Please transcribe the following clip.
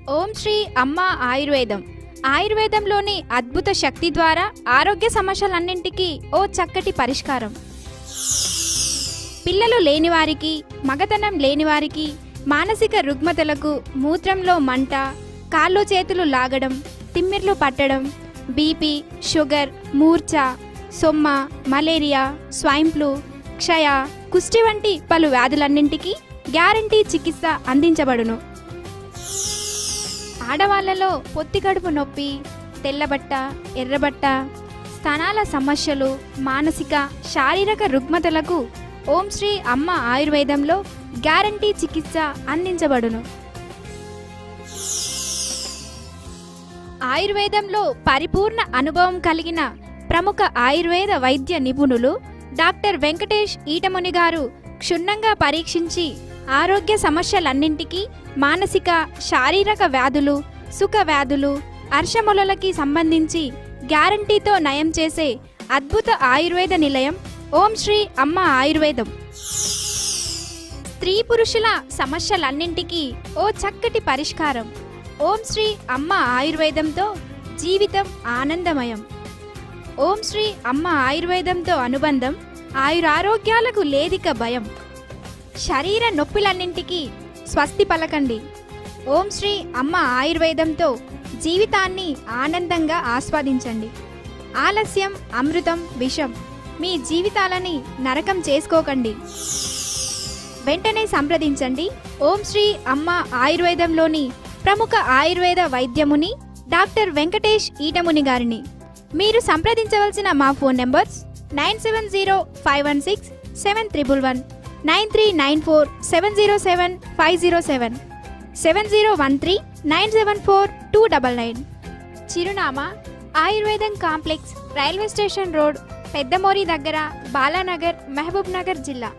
ఓం శ్రీ అమ్మ ఆయుర్వేదం. ఆయుర్వేదంలోని అద్భుత శక్తి ద్వారా ఆరోగ్య సమస్యలన్నింటికీ ఓ చక్కటి పరిష్కారం. పిల్లలు లేనివారికి, మగతనం లేనివారికి, మానసిక రుగ్మతలకు, మూత్రంలో మంట, కాళ్ళు చేతులు లాగడం, తిమ్మిర్లు పట్టడం, బీపీ, షుగర్, మూర్ఛ, సొమ్మ, మలేరియా, స్వైన్ ఫ్లూ, క్షయ, కుష్టి వంటి పలు వ్యాధులన్నింటికీ గ్యారంటీ చికిత్స అందించబడును. ఆడవాళ్లలో పొత్తికడుపు నొప్పి, తెల్లబట్ట, ఎర్రబట్ట, స్తనాల సమస్యలు, మానసిక, శారీరక రుగ్మతలకు ఓం శ్రీ అమ్మ ఆయుర్వేదంలో గ్యారంటీ చికిత్స అందించబడును. ఆయుర్వేదంలో పరిపూర్ణ అనుభవం కలిగిన ప్రముఖ ఆయుర్వేద వైద్య నిపుణులు డాక్టర్ వెంకటేష్ ఈటముని గారు క్షుణ్ణంగా పరీక్షించి ఆరోగ్య సమస్యలన్నింటికీ, మానసిక, శారీరక వ్యాధులు, సుఖ వ్యాధులు, అర్షములకి సంబంధించి గ్యారంటీతో నయం చేసే అద్భుత ఆయుర్వేద నిలయం ఓం శ్రీ అమ్మ ఆయుర్వేదం. స్త్రీ పురుషుల సమస్యలన్నింటికీ ఓ చక్కటి పరిష్కారం. ఓం శ్రీ అమ్మ ఆయుర్వేదంతో జీవితం ఆనందమయం. ఓం శ్రీ అమ్మ ఆయుర్వేదంతో అనుబంధం, ఆయురారోగ్యాలకు లేదిక భయం. శరీర నొప్పులన్నింటికీ స్వస్తి పలకండి. ఓం శ్రీ అమ్మ ఆయుర్వేదంతో జీవితాన్ని ఆనందంగా ఆస్వాదించండి. ఆలస్యం అమృతం విషం. మీ జీవితాలని నరకం చేసుకోకండి. వెంటనే సంప్రదించండి ఓం శ్రీ అమ్మ ఆయుర్వేదంలోని ప్రముఖ ఆయుర్వేద వైద్యముని డాక్టర్ వెంకటేష్ ఈటముని గారిని. మీరు సంప్రదించవలసిన మా ఫోన్ నెంబర్స్ 9705167111, 9394707507, 7013974299. చిరునామా ఆయుర్వేదం కాంప్లెక్స్, రైల్వే స్టేషన్ రోడ్, పెద్దమోరి దగ్గర, బాలానగర్, మహబూబ్ నగర్ జిల్లా.